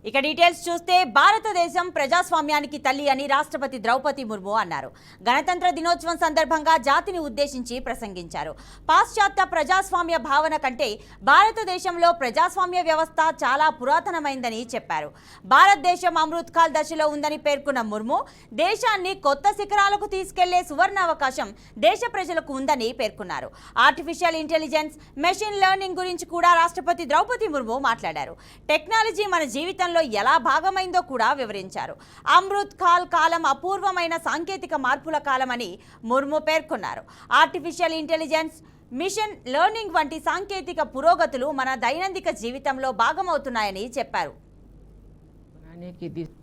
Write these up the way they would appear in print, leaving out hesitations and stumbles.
ఇక డీటెయిల్స్ చూస్తే భారతదేశం ప్రజాస్వామ్యానికి తల్లి అని రాష్ట్రపతి ద్రౌపది ముర్ము అన్నారు. గణతంత్ర దినోత్సవం సందర్భంగా జాతిని ఉద్దేశించి ప్రసంగించారు. పాశ్చాత్య ప్రజాస్వామ్య భావన కంటే భారతదేశంలో ప్రజాస్వామ్య వ్యవస్థ చాలా పురాతనమైందని చెప్పారు. భారతదేశం అమృత్ కాల్ దశలో ఉందని పేర్కొన్న ముర్ము దేశాన్ని కొత్త శిఖరాలకు తీసుకెళ్లే సువర్ణ అవకాశం దేశ ప్రజలకు ఉందని పేర్కొన్నారు. ఆర్టిఫిషియల్ ఇంటెలిజెన్స్, మెషిన్ లెర్నింగ్ గురించి కూడా రాష్ట్రపతి ద్రౌపది ముర్ము మాట్లాడారు. టెక్నాలజీ మన జీవితంలో ఎలా భాగమైందో కూడా వివరించారు. అమృత్ కాల్ కాలం అపూర్వమైన సాంకేతిక మార్పుల కాలమని ముర్ము పేర్కొన్నారు. ఆర్టిఫిషియల్ ఇంటెలిజెన్స్, మిషన్ లెర్నింగ్ వంటి సాంకేతిక పురోగతులు మన దైనందిక జీవితంలో భాగమవుతున్నాయని చెప్పారు.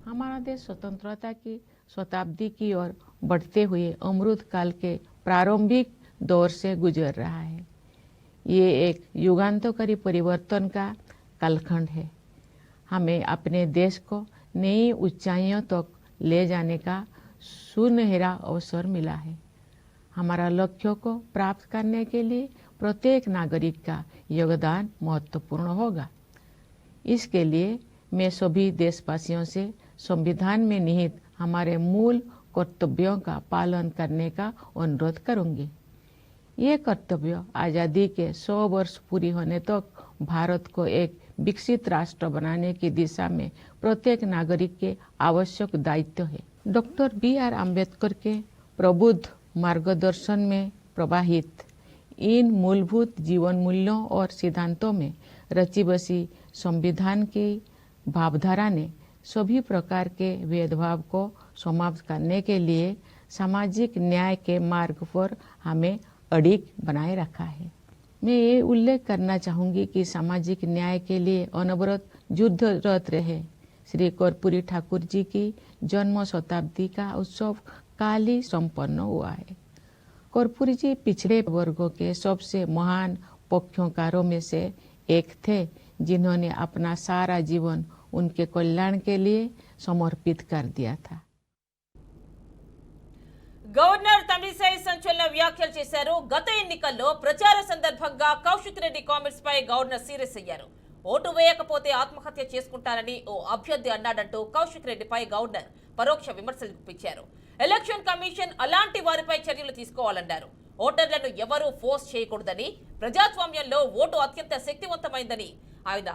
हमारा देश स्वतंत्रता की शताब्दी की ओर बढ़ते हुए अमृत काल के प्रारंभिक दौर से गुजर रहा है। ये एक युगांतकारी परिवर्तन का कालखंड है। हमें अपने देश को नई ऊंचाइयों तक ले जाने का सुनहरा अवसर मिला है। हमारा लक्ष्यों को प्राप्त करने के लिए प्रत्येक नागरिक का योगदान महत्वपूर्ण होगा। इसके लिए मैं सभी देशवासियों से संविधान में निहित हमारे मूल कर्तव्यों का पालन करने का अनुरोध करूंगी। ये कर्तव्य आज़ादी के 100 वर्ष पूरी होने तक भारत को एक विकसित राष्ट्र बनाने की दिशा में प्रत्येक नागरिक के आवश्यक दायित्व है। Doctor B.R. आम्बेडकर के प्रबुद्ध मार्गदर्शन में प्रवाहित इन मूलभूत जीवन मूल्यों और सिद्धांतों में रची बसी संविधान की भावधारा ने सभी प्रकार के भेदभाव को समाप्त करने के लिए सामाजिक न्याय के मार्ग पर हमें अडिग बनाए रखा है। मैं ये उल्लेख करना चाहूँगी कि सामाजिक न्याय के लिए अनवरत युद्धरत रहे श्री कर्पूरी ठाकुर जी की जन्म शताब्दी का उत्सव काल ही संपन्न हुआ है। कर्पूरी जी पिछड़े वर्गों के सबसे महान पक्षकारों में से एक थे, जिन्होंने अपना सारा जीवन उनके कल्याण के लिए समर्पित कर दिया था। గవర్నర్ తమిళిసై సంచలన వ్యాఖ్యలు చేశారు. గత ఎన్నికల్లో ప్రచార సందర్భంగా కౌశిక్ రెడ్డి కామెంట్స్ పై గవర్నర్ సీరియస్ అయ్యారు. ఓటు వేయకపోతే ఆత్మహత్య చేసుకుంటానని ఓ అభ్యర్థి అన్నాడంటూ కౌశిక్ రెడ్డిపై గవర్నర్ పరోక్ష విమర్శలు గుప్పించారు. ఎలక్షన్ కమిషన్ అలాంటి వారిపై చర్యలు తీసుకోవాలన్నారు. ఓటర్లను ఎవరూ ఫోర్స్ చేయకూడదని, ప్రజాస్వామ్యంలో ఓటు అత్యంత శక్తివంతమైందని ఆయన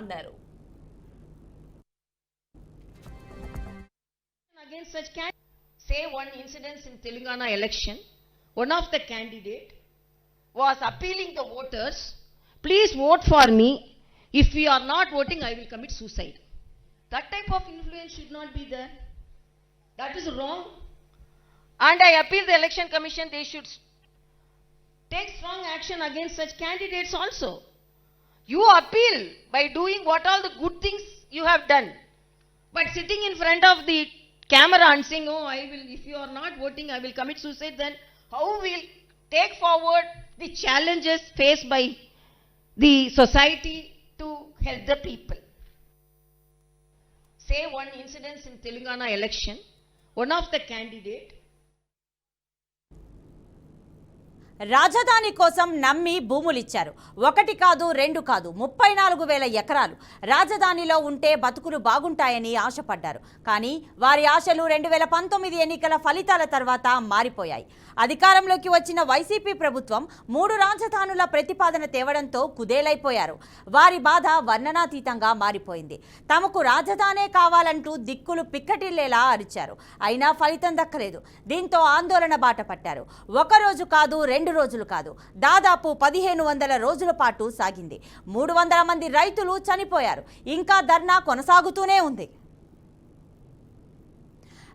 అన్నారు. Say one incident in Telangana election, one of the candidate was appealing the voters, please vote for me. If you are not voting, I will commit suicide. That type of influence should not be there. That is wrong. And I appeal the election commission, they should take strong action against such candidates also. You appeal by doing what all the good things you have done. But sitting in front of the camera and saying, oh, I will, if you are not voting, I will commit suicide, then how will take forward the challenges faced by the society to help the people? Say one incident in Telangana election, one of the candidate రాజధాని కోసం నమ్మి భూములిచ్చారు. ఒకటి కాదు, రెండు కాదు, 34,000 ఎకరాలు రాజధానిలో ఉంటే బతుకులు బాగుంటాయని ఆశపడ్డారు. కానీ వారి ఆశలు 2019 ఎన్నికల ఫలితాల తర్వాత మారిపోయాయి. అధికారంలోకి వచ్చిన వైసీపీ ప్రభుత్వం 3 రాజధానుల ప్రతిపాదన తేవడంతో కుదేలైపోయారు. వారి బాధ వర్ణనాతీతంగా మారిపోయింది. తమకు రాజధానే కావాలంటూ దిక్కులు పిక్కటిల్లేలా అరిచారు. అయినా ఫలితం దక్కలేదు. దీంతో ఆందోళన బాట పట్టారు. ఒకరోజు కాదు, 2 రోజులు కాదు, దాదాపు 1500 రోజుల పాటు సాగింది. 300 మంది రైతులు చనిపోయారు. ఇంకా ధర్నా కొనసాగుతూనే ఉంది.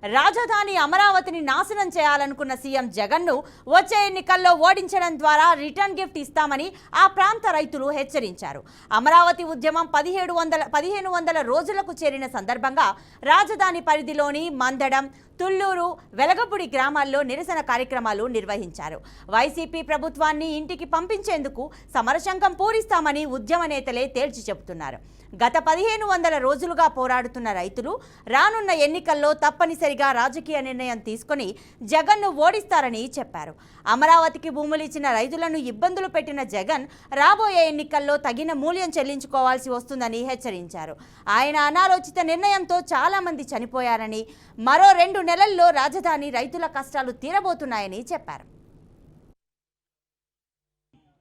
రాజధాని అమరావతిని నాశనం చేయాలనుకున్న సీఎం జగన్ను వచ్చే ఎన్నికల్లో ఓడించడం ద్వారా రిటర్న్ గిఫ్ట్ ఇస్తామని ఆ ప్రాంత రైతులు హెచ్చరించారు. అమరావతి ఉద్యమం 1500 రోజులకు చేరిన సందర్భంగా రాజధాని పరిధిలోని మందడం, తుళ్లూరు, వెలగపూడి గ్రామాల్లో నిరసన కార్యక్రమాలు నిర్వహించారు. వైసీపీ ప్రభుత్వాన్ని ఇంటికి పంపించేందుకు సమరశంఖం పూరిస్తామని ఉద్యమ నేతలే తేల్చి చెబుతున్నారు. గత 1500 రోజులుగా పోరాడుతున్న రైతులు రానున్న ఎన్నికల్లో తప్పనిసరి తప్పనిసరిగా రాజకీయ నిర్ణయం తీసుకొని జగన్ను ఓడిస్తారని చెప్పారు. అమరావతికి భూములు ఇచ్చిన రైతులను ఇబ్బందులు పెట్టిన జగన్ రాబోయే ఎన్నికల్లో తగిన మూల్యం చెల్లించుకోవాల్సి వస్తుందని హెచ్చరించారు. ఆయన అనాలోచిత నిర్ణయంతో చాలా మంది చనిపోయారని, మరో 2 నెలల్లో రాజధాని రైతుల కష్టాలు తీరబోతున్నాయని చెప్పారు.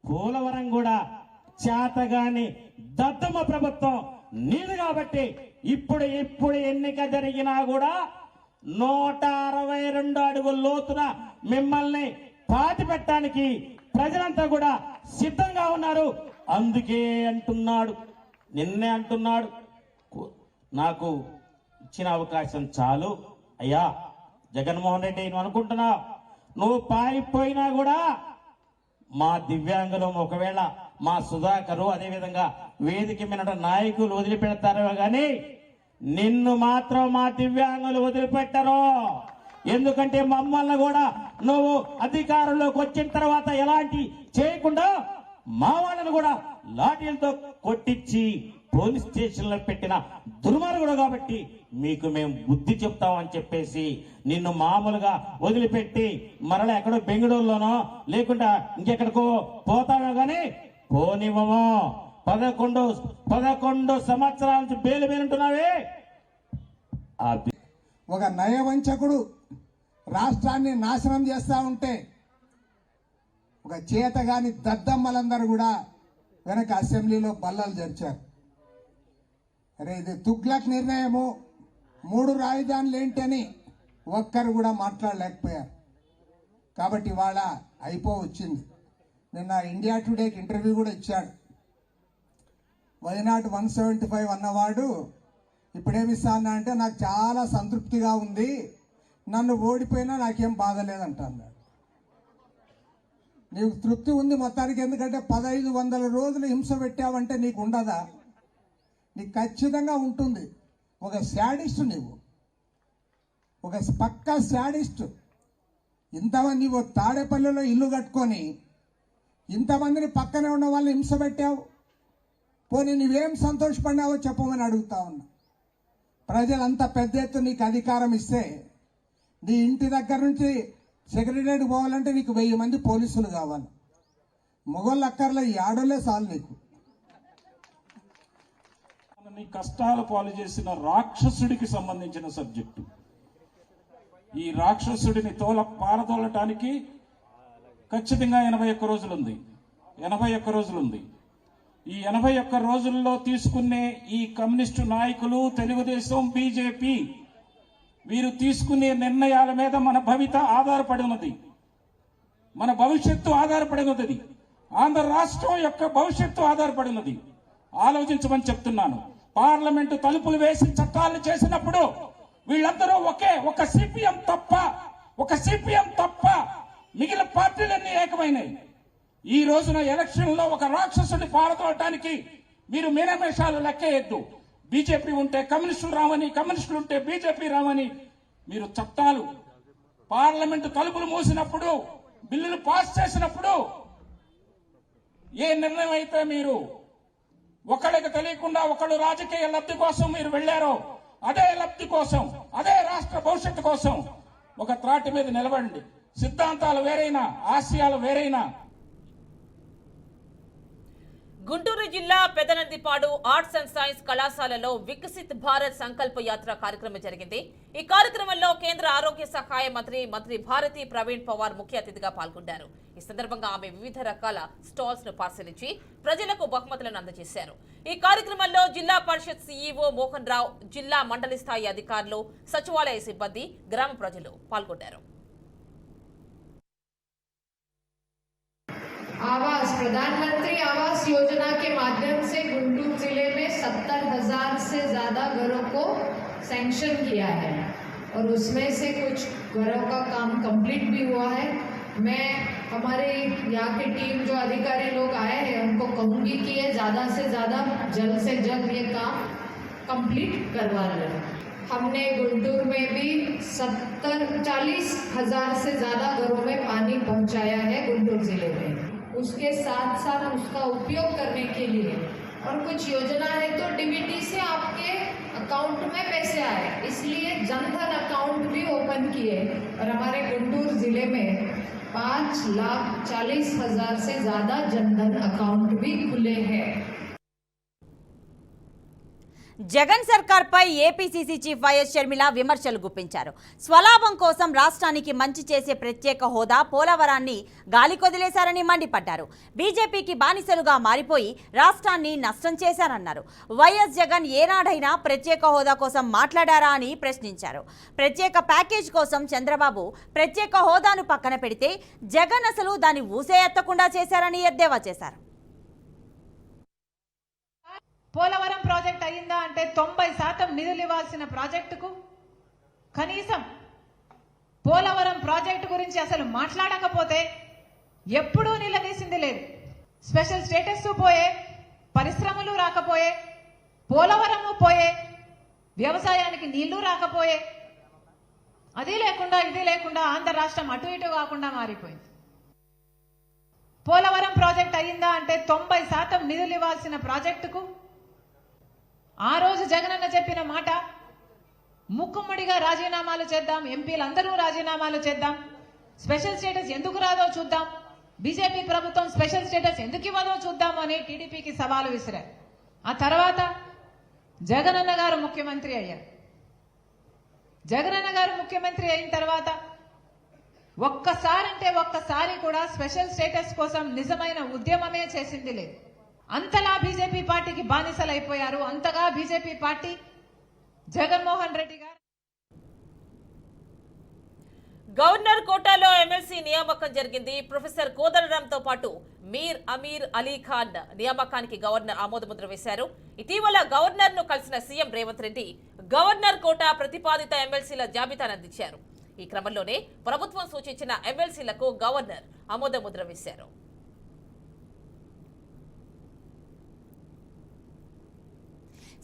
పోలవరం కూడా చేతగాని దద్దమ్మ ప్రభుత్వం నీరు కాబట్టి ఇప్పుడు ఎన్నిక జరిగినా కూడా 162 అడుగుల లోతున మిమ్మల్ని పాతి పెట్టడానికి ప్రజలంతా కూడా సిద్ధంగా ఉన్నారు. అందుకే అంటున్నాడు, నిన్నే అంటున్నాడు, నాకు ఇచ్చిన అవకాశం చాలు అయ్యా జగన్మోహన్ రెడ్డి, నువ్వు అనుకుంటున్నావు నువ్వు పారిపోయినా కూడా మా దివ్యాంగులు, ఒకవేళ మా సుధాకరు, అదేవిధంగా వేదిక మీద నాయకులు వదిలిపెడతారో కానీ నిన్ను మాత్రం మా దివ్యాంగులు వదిలిపెట్టరు. ఎందుకంటే మమ్మల్ని కూడా నువ్వు అధికారంలోకి వచ్చిన తర్వాత ఎలాంటి చేయకుండా మా వాళ్ళను కూడా లాఠీలతో కొట్టించి పోలీస్ స్టేషన్ లో పెట్టిన దుర్మార్గుడు కాబట్టి మీకు మేము బుద్ధి చెప్తామని చెప్పేసి నిన్ను మామూలుగా వదిలిపెట్టి మరలా ఎక్కడో బెంగళూరులోనో లేకుండా ఇంకెక్కడికో పోతావో గానీ పోనివ్వము. 11 సంవత్సరాల నుంచి బెయిల్ ఉంటున్నావే. ఒక నయవంచకుడు రాష్ట్రాన్ని నాశనం చేస్తా ఉంటే ఒక చేతగాని దద్దమ్మలందరూ కూడా వెనక అసెంబ్లీలో బల్లలు జరిచారు. అరే ఇది తుగ్లక్ నిర్ణయము, 3 రాజధానులు ఏంటని ఒక్కరు కూడా మాట్లాడలేకపోయారు. కాబట్టి ఇవాళ వచ్చింది. నిన్న ఇండియా టుడేకి ఇంటర్వ్యూ కూడా ఇచ్చాడు. వైనాట్ 175 అన్నవాడు ఇప్పుడేమిస్తా అన్నా అంటే నాకు చాలా సంతృప్తిగా ఉంది, నన్ను ఓడిపోయినా నాకేం బాధ లేదంటున్నాడు. నీకు తృప్తి ఉంది మొత్తానికి, ఎందుకంటే 1500 రోజులు హింస పెట్టావంటే నీకు ఉండదా? నీకు ఖచ్చితంగా ఉంటుంది. ఒక శాడిస్ట్, నీవు ఒక పక్కా శాడిస్ట్. ఇంతమంది నీవు తాడేపల్లిలో ఇల్లు కట్టుకొని ఇంతమందిని పక్కనే ఉన్న వాళ్ళని హింస పెట్టావు. పోనీ నువ్వేం సంతోషపడినావో చెప్పమని అడుగుతా ఉన్నా. ప్రజలంతా పెద్ద ఎత్తున నీకు అధికారం ఇస్తే నీ ఇంటి దగ్గర నుంచి సెక్రటరియట్ పోవాలంటే నీకు 1000 మంది పోలీసులు కావాలి. మొగోళ్ళు అక్కర్లో ఈ ఆడోళ్ళే చాలు నీకు. నీ కష్టాలు పాలు చేసిన రాక్షసుడికి సంబంధించిన సబ్జెక్టు. ఈ రాక్షసుడిని పారదోలటానికి ఖచ్చితంగా 81 రోజులుంది. 81 రోజులుంది. ఈ 81 రోజుల్లో తీసుకునే ఈ కమ్యూనిస్టు నాయకులు, తెలుగుదేశం, బీజేపీ వీరు తీసుకునే నిర్ణయాల మీద మన భవిత ఆధారపడి ఉన్నది, మన భవిష్యత్తు ఆధారపడి ఉన్నది, ఆంధ్ర రాష్ట్రం యొక్క భవిష్యత్తు ఆధారపడి ఉన్నది. ఆలోచించమని చెప్తున్నాను. పార్లమెంటు తలుపులు వేసి చట్టాలు చేసినప్పుడు వీళ్ళందరూ ఒక సిపిఎం తప్ప మిగిలిన పార్టీలన్నీ ఏకమైనాయి. ఈ రోజున ఎలక్షన్ లో ఒక రాక్షసుని పారదోలటానికి మీరు మీనమేషాలు లెక్కేయద్దు. బీజేపీ ఉంటే కమ్యూనిస్టులు రావని, కమ్యూనిస్టులు ఉంటే బీజేపీ రావని మీరు చట్టాలు పార్లమెంటు తలుపులు మూసినప్పుడు, బిల్లులు పాస్ చేసినప్పుడు ఏ నిర్ణయం అయితే మీరు ఒకళ్ళకి తెలియకుండా ఒకళ్ళు రాజకీయ లబ్ధి కోసం మీరు వెళ్లారో, అదే లబ్ధి కోసం, అదే రాష్ట్ర భవిష్యత్తు కోసం ఒక త్రాటి మీద నిలబడండి. సిద్ధాంతాలు వేరైనా, ఆశయాలు వేరైనా. గుంటూరు జిల్లా పెదనందిపాడు ఆర్ట్స్ అండ్ సైన్స్ కళాశాలలో వికసిత్ భారత్ సంకల్ప యాత్ర కార్యక్రమం జరిగింది. ఈ కార్యక్రమంలో కేంద్ర ఆరోగ్య సహాయ మంత్రి భారతి ప్రవీణ్ పవార్ ముఖ్య అతిథిగా పాల్గొన్నారు. ఈ సందర్భంగా ఆమె వివిధ రకాల స్టాల్స్ ను పరిశీలించి ప్రజలకు బహుమతులను అందజేశారు. ఈ కార్యక్రమంలో జిల్లా పరిషత్ సీఈఓ మోహన్ రావు, జిల్లా మండలి స్థాయి అధికారులు, సచివాలయ సిబ్బంది, గ్రామ ప్రజలు పాల్గొన్నారు. प्रधानमंत्री आवास योजना के माध्यम से गुंटूर जिले में 70,000 से ज़्यादा घरों को सैंक्शन किया है और उसमें से कुछ घरों का काम कंप्लीट भी हुआ है। मैं हमारे यहाँ की टीम जो अधिकारी लोग आए हैं उनको कहूँगी कि ये ज़्यादा से ज़्यादा जल्द से जल्द ये काम कंप्लीट करवा लें। हमने गुंटूर में भी 40,000 से ज़्यादा घरों में पानी पहुँचाया है गुंटूर जिले में। उसके साथ साथ उसका उपयोग करने के लिए और कुछ योजना है तो डीबीटी से आपके अकाउंट में पैसे समस्या है, इसलिए जनधन अकाउंट भी ओपन किए और हमारे गुंटूर जिले में 5,40,000 से ज्यादा जनधन अकाउंट भी खुले हैं। జగన్ సర్కార్పై ఏపీసీసీ చీఫ్ వైఎస్ షర్మిల విమర్శలు గుప్పించారు. స్వలాభం కోసం రాష్ట్రానికి మంచి చేసే ప్రత్యేక హోదా పోలవరాన్ని గాలికొదిలేశారని మండిపడ్డారు. బీజేపీకి బానిసలుగా మారిపోయి రాష్ట్రాన్ని నష్టం చేశారన్నారు. వైఎస్ జగన్ ఏనాడైనా ప్రత్యేక హోదా కోసం మాట్లాడారా అని ప్రశ్నించారు. ప్రత్యేక ప్యాకేజ్ కోసం చంద్రబాబు ప్రత్యేక హోదాను పక్కన పెడితే జగన్ అసలు దాన్ని ఊసే ఎత్తకుండా చేశారని ఎద్దేవా చేశారు. పోలవరం ప్రాజెక్ట్ అయిందా అంటే 90% నిధులు ఇవ్వాల్సిన ప్రాజెక్టుకు కనీసం పోలవరం ప్రాజెక్టు గురించి అసలు మాట్లాడకపోతే ఎప్పుడూ నిలదీసింది లేదు. స్పెషల్ స్టేటస్ పోయే, పరిశ్రమలు రాకపోయే, పోలవరము పోయే, వ్యవసాయానికి నీళ్లు రాకపోయే, అది లేకుండా ఇది లేకుండా ఆంధ్ర రాష్ట్రం అటు ఇటు కాకుండా మారిపోయింది. పోలవరం ప్రాజెక్ట్ అయిందా అంటే 90% నిధులు ఇవ్వాల్సిన ప్రాజెక్టుకు ఆ రోజు జగనన్న చెప్పిన మాట ముక్కుమ్మడిగా రాజీనామాలు చేద్దాం, ఎంపీలందరూ రాజీనామాలు చేద్దాం, స్పెషల్ స్టేటస్ ఎందుకు రాదో చూద్దాం, బీజేపీ ప్రభుత్వం స్పెషల్ స్టేటస్ ఎందుకు ఇవ్వదో చూద్దాం అని టీడీపీకి సవాలు విసిరారు. ఆ తర్వాత జగనన్న గారు ముఖ్యమంత్రి అయ్యారు. జగనన్న గారు ముఖ్యమంత్రి అయిన తర్వాత ఒక్కసారి కూడా స్పెషల్ స్టేటస్ కోసం నిజమైన ఉద్యమమే చేసింది లేదు. అంతలా బీజేపీ పార్టీకి బానిసలైపోయారు. అంతగా బీజేపీ పార్టీ జగన్మోహన్ రెడ్డి గారు గవర్నర్ కోటాలో ఎమ్మెల్సీ నియామకం జరిగింది. ప్రొఫెసర్ కోదండరాంతో పాటు మీర్ అమీర్ అలీ ఖాన్ నియామకానికి గవర్నర్ ఆమోదముద్ర వేశారు. ఇటీవల గవర్నర్ ను కలిసిన CM Revanth Reddy governor quota ప్రతిపాదిత ఎమ్మెల్సీల జాబితాను అందించారు. ఈ క్రమంలోనే ప్రభుత్వం సూచించిన ఎమ్మెల్సీలకు గవర్నర్ ఆమోదముద్ర వేశారు.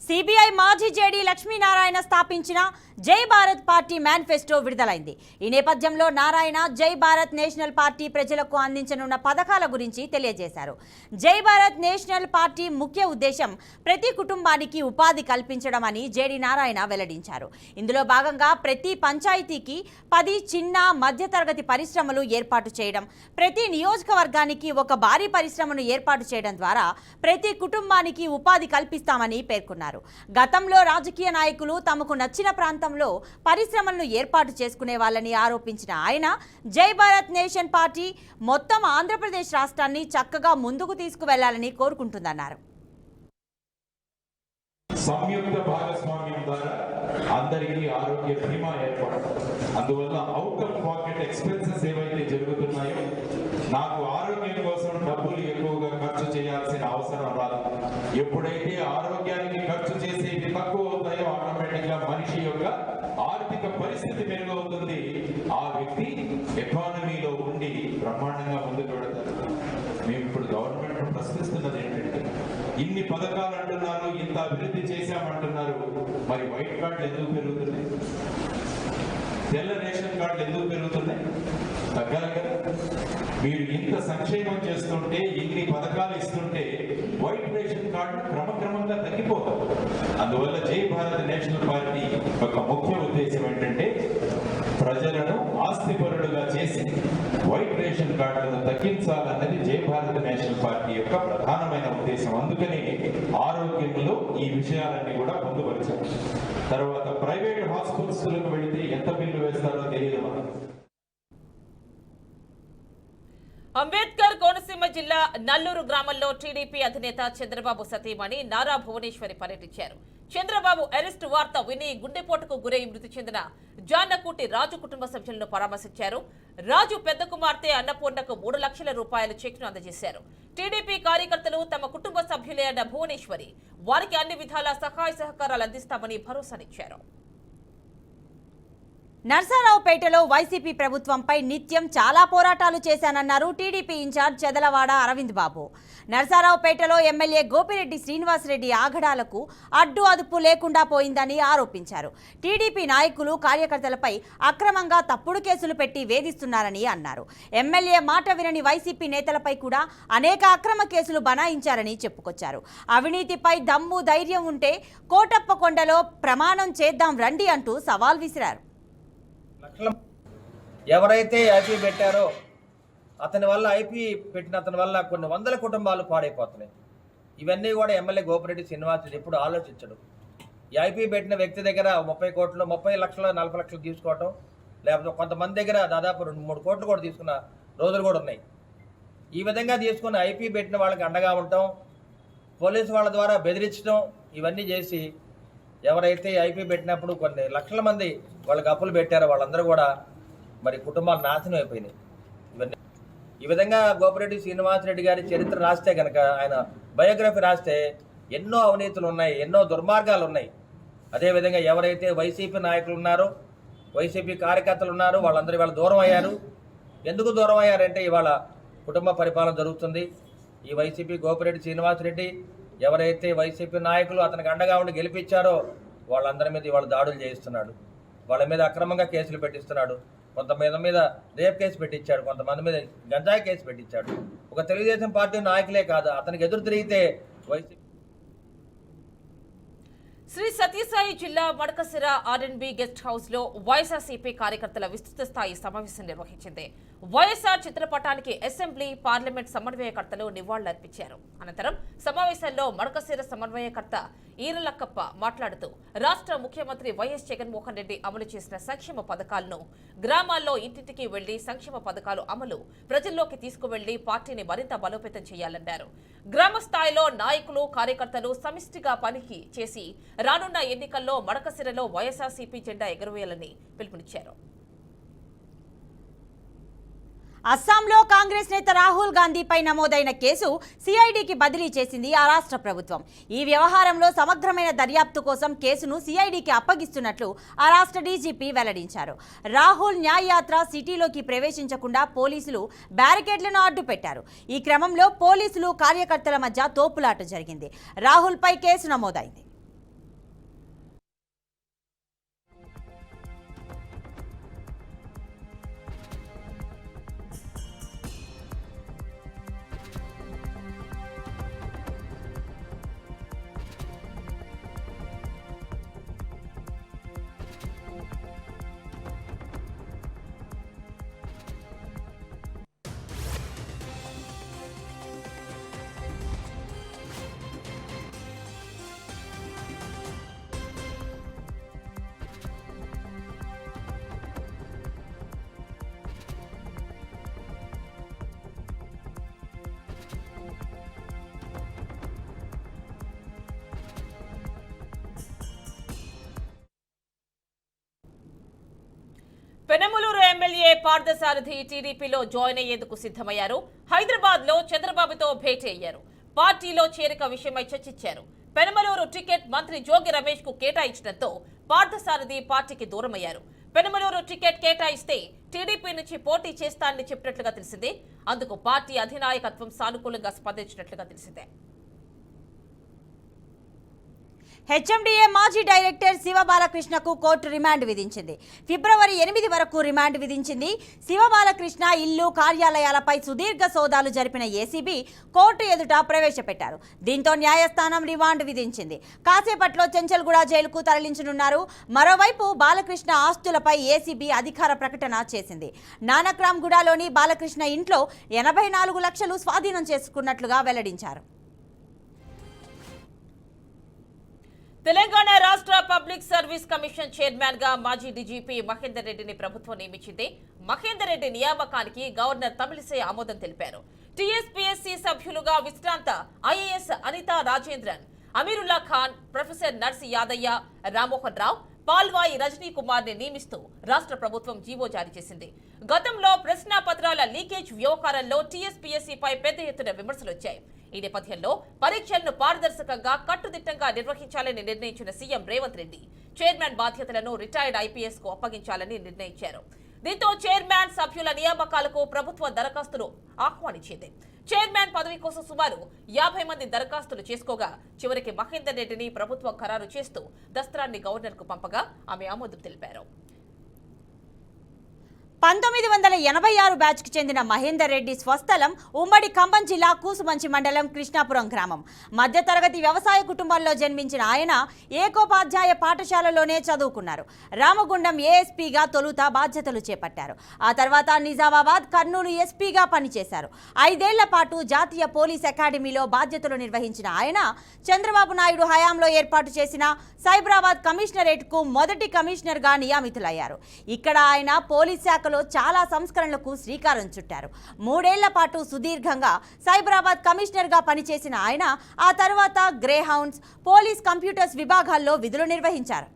సిబిఐ మాజీ జేడీ లక్ష్మీనారాయణ స్థాపించిన జై భారత్ పార్టీ మేనిఫెస్టో విడుదలైంది. ఈ నేపథ్యంలో నారాయణ జై భారత్ నేషనల్ పార్టీ ప్రజలకు అందించనున్న పథకాల గురించి తెలియజేశారు. జై భారత్ నేషనల్ పార్టీ ముఖ్య ఉద్దేశం ప్రతి కుటుంబానికి ఉపాధి కల్పించడం అని జేడీ నారాయణ వెల్లడించారు. ఇందులో భాగంగా ప్రతి పంచాయతీకి 10 చిన్న మధ్యతరగతి పరిశ్రమలు ఏర్పాటు చేయడం, ప్రతి నియోజకవర్గానికి ఒక భారీ పరిశ్రమను ఏర్పాటు చేయడం ద్వారా ప్రతి కుటుంబానికి ఉపాధి కల్పిస్తామని పేర్కొన్నారు. గతంలో రాజకీయ నాయకులు తమకు నచ్చిన ప్రాంతంలో పరిశ్రమలను ఏర్పాటు చేసుకునే వాళ్ళని ఆరోపించిన ఆయన జై భారత్ నేషన్ పార్టీ మొత్తం ఆంధ్రప్రదేశ్ రాష్ట్రాన్ని చక్కగా ముందుకు తీసుకువెళ్లాలని కోరుకుంటుందన్నారు. సంయుక్త భాగస్వామ్యం ద్వారా అందరికీ ఆరోగ్య బీమా ఏర్పడడం, అందువల్ల అవుట్ ఆఫ్ పాకెట్ ఎక్స్పెన్సెస్ ఏవైతే జరుగుతున్నాయో నాకు ఆరోగ్యం కోసం డబ్బులు ఎక్కువగా ఖర్చు చేయాల్సిన అవసరం రాదు. ఎప్పుడైతే ఆరోగ్యానికి ఖర్చు చేసేవి తక్కువ అవుతాయో ఆటోమేటిక్ గా మనిషి యొక్క ఆర్థిక పరిస్థితి మెరుగవుతుంది. ఆ వ్యక్తి ఎకానమీలో ఉండి బ్రహ్మాండంగా ముందుకు వెళతారు. మేము ఇప్పుడు గవర్నమెంట్ ప్రశ్నిస్తున్నది ఏంటంటే ఇన్ని పథకాలు అంటున్నారు, ఇంత అభివృద్ధి చేశామంటున్నారు, మరి వైట్ కార్డులు ఎందుకు పెరుగుతున్నాయి? తెల్ల రేషన్ కార్డులు ఎందుకు పెరుగుతున్నాయి? తగ్గాలి కదా. మీరు ఇంత సంక్షేమం చేస్తుంటే, ఇన్ని పథకాలు ఇస్తుంటే వైట్ రేషన్ కార్డు క్రమక్రమంగా తగ్గిపోతారు. అందువల్ల జై భారత్ నేషనల్ పార్టీ ఒక ముఖ్య ఉద్దేశం ఏంటంటే ప్రజలను ఆస్తిపరులుగా చేసి వైట్ రేషన్ కార్డులను తగ్గించాలన్నది జై భారత్ నేషనల్ పార్టీ యొక్క ప్రధానమైన ఉద్దేశం. అందుకని ఆరోగ్యంలో ఈ విషయాలన్నీ కూడా పొందుపరిచారు. తర్వాత ప్రైవేట్ హాస్పిటల్స్లకు వెళితే ఎంత బిల్లు వేస్తారో తెలియదు మనకు. అంబేద్కర్ కోనసీమ జిల్లా నల్లూరు గ్రామంలో టీడీపీ అధినేత చంద్రబాబు సతీమణి నారా భువనేశ్వరి పర్యటించారు. చంద్రబాబు అరెస్టు వార్త విని గుండెపోటుకు గురై మృతి చెందిన జానకూటి రాజు కుటుంబ సభ్యులను పరామర్శించారు. రాజు పెద్ద కుమార్తె అన్నపూర్ణకు 3 లక్షల రూపాయల చెక్ను అందజేశారు. టీడీపీ కార్యకర్తలు తమ కుటుంబ సభ్యులే అన్న భువనేశ్వరి వారికి అన్ని విధాల సహాయ సహకారాలు అందిస్తామని భరోసానిచ్చారు. నర్సారావుపేటలో వైసీపీ ప్రభుత్వంపై నిత్యం చాలా పోరాటాలు చేశానన్నారు టీడీపీ ఇన్ఛార్జ్ చెదలవాడ అరవింద్ బాబు. నర్సారావుపేటలో ఎమ్మెల్యే గోపిరెడ్డి శ్రీనివాసరెడ్డి ఆగడాలకు అడ్డు అదుపు లేకుండా పోయిందని ఆరోపించారు. టీడీపీ నాయకులు కార్యకర్తలపై అక్రమంగా తప్పుడు కేసులు పెట్టి వేధిస్తున్నారని అన్నారు. ఎమ్మెల్యే మాట వినని వైసీపీ నేతలపై కూడా అనేక అక్రమ కేసులు బనాయించారని చెప్పుకొచ్చారు. అవినీతిపై దమ్ము ధైర్యం ఉంటే కోటప్పకొండలో ప్రమాణం చేద్దాం రండి అంటూ సవాల్ విసిరారు. ఎవరైతే ఐపీ పెట్టారో అతని వల్ల ఐపీ పెట్టిన అతని వల్ల కొన్ని వందల కుటుంబాలు పాడైపోతున్నాయి. ఇవన్నీ కూడా ఎమ్మెల్యే గోపిరెడ్డి శ్రీనివాసరెడ్డి ఎప్పుడు ఆలోచించడు. ఈ ఐపీ పెట్టిన వ్యక్తి దగ్గర 30 కోట్లు 30 లక్షలు 40 లక్షలు తీసుకోవటం, లేకపోతే కొంతమంది దగ్గర దాదాపు 2-3 కోట్లు కూడా తీసుకున్న రోజులు కూడా ఉన్నాయి. ఈ విధంగా తీసుకుని ఐపీ పెట్టిన వాళ్ళకి అండగా ఉండటం, పోలీసు వాళ్ళ ద్వారా బెదిరించడం, ఇవన్నీ చేసి ఎవరైతే ఐపీ పెట్టినప్పుడు కొన్ని లక్షల మంది వాళ్ళకి అప్పులు పెట్టారో వాళ్ళందరూ కూడా మరి కుటుంబాలు నాశనం అయిపోయినాయి. ఇవన్నీ ఈ విధంగా గోపిరెడ్డి శ్రీనివాసరెడ్డి గారి చరిత్ర రాస్తే కనుక, ఆయన బయోగ్రఫీ రాస్తే ఎన్నో అవినీతులు ఉన్నాయి, ఎన్నో దుర్మార్గాలు ఉన్నాయి. అదేవిధంగా ఎవరైతే వైసీపీ నాయకులు ఉన్నారో, వైసీపీ కార్యకర్తలు ఉన్నారో వాళ్ళందరూ ఇవాళ దూరం అయ్యారు. ఎందుకు దూరం అయ్యారంటే ఇవాళ కుటుంబ పరిపాలన జరుగుతుంది. ఈ వైసీపీ గోపిరెడ్డి శ్రీనివాసరెడ్డి ఎవరైతే వైసీపీ నాయకులు అతనికి అండగా ఉండి గెలిపించారో వాళ్ళందరి మీద ఇవాళ దాడులు చేయిస్తున్నాడు. వాళ్ళ మీద అక్రమంగా కేసులు పెట్టిస్తున్నాడు. కొంతమంది మీద రేప్ కేసు పెట్టించాడు, కొంతమంది మీద గంజాయి కేసు పెట్టించాడు. ఒక తెలుగుదేశం పార్టీ నాయకులే కాదు, అతనికి ఎదురు తిరిగితే వైసీపీ. శ్రీ సత్యసాయి జిల్లా మడకసిర ఆర్ఎన్బి గెస్ట్ హౌస్ లో వైఎస్ఆర్సీపీ కార్యకర్తల విస్తృత స్థాయి సమావేశం నిర్వహించింది. వైఎస్ఆర్ చిత్రపటానికి అసెంబ్లీ, పార్లమెంట్ సమన్వయకర్తలు నివాళులర్పించారు. అనంతరం సమావేశంలో మడకసిర సమన్వయకర్త ఈరలక్కప్ప మాట్లాడుతూ రాష్ట్ర ముఖ్యమంత్రి వైఎస్ జగన్మోహన్ రెడ్డి అమలు చేసిన సంక్షేమ పథకాలను గ్రామాల్లో ఇంటింటికి వెళ్లి సంక్షేమ పథకాలు అమలు ప్రజల్లోకి తీసుకువెళ్లి పార్టీని మరింత బలోపేతం చేయాలన్నారు. గ్రామ స్థాయిలో నాయకులు, కార్యకర్తలు సమిష్టిగా పనికి చేసి రానున్న ఎన్నికల్లో మడకసిరలో వైఎస్ఆర్సీపీ జెండా ఎగురవేయాలని పిలుపునిచ్చారు. అస్సాంలో కాంగ్రెస్ నేత రాహుల్ గాంధీపై నమోదైన కేసు సిఐడికి బదిలీ చేసింది ఆ రాష్ట్ర ప్రభుత్వం. ఈ వ్యవహారంలో సమగ్రమైన దర్యాప్తు కోసం కేసును సిఐడికి అప్పగిస్తున్నట్లు ఆ రాష్ట్ర డీజీపీ వెల్లడించారు. రాహుల్ న్యాయయాత్ర సిటీలోకి ప్రవేశించకుండా పోలీసులు బ్యారికేడ్లను అడ్డుపెట్టారు. ఈ క్రమంలో పోలీసులు, కార్యకర్తల మధ్య తోపులాట జరిగింది. రాహుల్పై కేసు నమోదైంది. పెనమలూరు ఎమ్మెల్యే పార్థసారథి టీడీపీలో జాయిన్ అయ్యేందుకు సిద్ధమయ్యారు. హైదరాబాద్ లో చంద్రబాబుతో భేటీ అయ్యారు. పార్టీలో చేరిక విషయమై చర్చించారు. పెనమలూరు టికెట్ మంత్రి జోగి రమేష్ కు కేటాయించడంతో పార్థసారథి పార్టీకి దూరమయ్యారు. పెనమలూరు టికెట్ కేటాయిస్తే టీడీపీ నుంచి పోటీ చేస్తానని చెప్పినట్లుగా తెలిసింది. అందుకు పార్టీ అధినాయకత్వం సానుకూలంగా స్పందించినట్లుగా తెలిసిందే. హెచ్ఎండిఏ మాజీ డైరెక్టర్ శివబాలకృష్ణకు కోర్టు రిమాండ్ విధించింది. ఫిబ్రవరి 8 వరకు రిమాండ్ విధించింది. శివబాలకృష్ణ ఇల్లు, కార్యాలయాలపై సుదీర్ఘ సోదాలు జరిపిన ఏసీబీ కోర్టు ఎదుట ప్రవేశపెట్టారు. దీంతో న్యాయస్థానం రిమాండ్ విధించింది. కాసేపట్లో చెంచల్గూడ జైలుకు తరలించనున్నారు. మరోవైపు బాలకృష్ణ ఆస్తులపై ఏసీబీ అధికార ప్రకటన చేసింది. నానక్రామ్గూడలోని బాలకృష్ణ ఇంట్లో 84 లక్షలు స్వాధీనం చేసుకున్నట్లుగా వెల్లడించారు. తెలంగాణ రాష్ట్ర పబ్లిక్ సర్వీస్ కమిషన్ చైర్మన్ గా మాజీ డీజీపీ మహేందర్ రెడ్డిని ప్రభుత్వం నియమించింది. మహేందర్ రెడ్డి నియామకానికి గవర్నర్ తమిళిసై ఆమోదం తెలిపారు. టీఎస్పీఎస్సీ సభ్యులుగా విశ్రాంత ఐఏఎస్ అనితా రాజేంద్రన్, అమీరుల్లా ఖాన్, ప్రొఫెసర్ నర్సి యాదయ్య, రామ్మోహన్ రావు, పాల్వాయి రజనీ కుమార్ ని నియమిస్తూ రాష్ట్ర ప్రభుత్వం జీవో జారీ చేసింది. గతంలో ప్రశ్నాపత్రాల లీకేజ్ వ్యవహారంలో టీఎస్పీఎస్సీపై పెద్ద ఎత్తున విమర్శలు వచ్చాయి. ఈ నేపథ్యంలో పరీక్షలను పారదర్శకంగా, కట్టుదిట్టంగా నిర్వహించాలని నిర్ణయించిన సీఎం రేవంత్ రెడ్డి చైర్మన్ బాధ్యతలను రిటైర్డ్ ఐపీఎస్ కు అప్పగించాలని నిర్ణయించారు. దీంతో చైర్మన్ సభ్యుల నియామకాలకు ప్రభుత్వ దరఖాస్తులు ఆహ్వానించింది. చైర్మన్ పదవి కోసం సుమారు 50 మంది దరఖాస్తులు చేసుకోగా చివరికి మహేందర్ రెడ్డిని ప్రభుత్వం ఖరారు చేస్తూ దస్త్రాన్ని గవర్నర్ కు పంపగా ఆమె ఆమోదం తెలిపారు. 1986 బ్యాచ్కు చెందిన మహేందర్ రెడ్డి స్వస్థలం ఉమ్మడి ఖమ్మం జిల్లా కూసుమంచి మండలం కృష్ణాపురం గ్రామం. మధ్యతరగతి వ్యవసాయ కుటుంబంలో జన్మించిన ఆయన ఏకోపాధ్యాయ పాఠశాలలోనే చదువుకున్నారు. రామగుండం ఏఎస్పీగా తొలుత బాధ్యతలు చేపట్టారు. ఆ తర్వాత నిజామాబాద్, కర్నూలు ఎస్పీగా పనిచేశారు. 5 ఏళ్ల పాటు జాతీయ పోలీస్ అకాడమీలో బాధ్యతలు నిర్వహించిన ఆయన చంద్రబాబు నాయుడు హయాంలో ఏర్పాటు చేసిన సైబరాబాద్ కమిషనరేట్కు మొదటి కమిషనర్గా నియమితులయ్యారు. ఇక్కడ ఆయన పోలీస్ శాఖలో చాలా సంస్కరణలకు శ్రీకారం చుట్టారు. 3 ఏళ్ల పాటు సుదీర్ఘంగా సైబరాబాద్ కమిషనర్గా పనిచేసిన ఆయన ఆ తర్వాత గ్రే హౌండ్స్, పోలీస్ కంప్యూటర్స్ విభాగాల్లో విధులు నిర్వహించారు.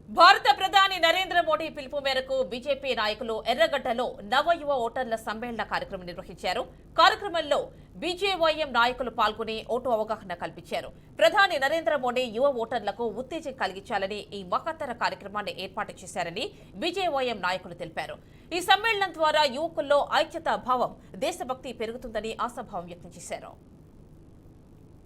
భారత ప్రధాని నరేంద్ర మోడీ పిలుపు మేరకు బీజేపీ నాయకులు ఎర్రగడ్డలో నవయువ ఓటర్ల సమ్మేళన కార్యక్రమం నిర్వహించారు. కార్యక్రమంలో బీజేవైఎం నాయకులు పాల్గొని ఓటు అవగాహన కల్పించారు. ప్రధాని నరేంద్ర మోడీ యువ ఓటర్లకు ఉత్తేజం కలిగించాలని ఈ మహత్తర కార్యక్రమాన్ని ఏర్పాటు చేశారని బీజేవైఎం నాయకులు తెలిపారు. ఈ సమ్మేళనం ద్వారా యువకుల్లో ఐక్యతా భావం, దేశభక్తి పెరుగుతుందని ఆశాభావం వ్యక్తం చేశారు.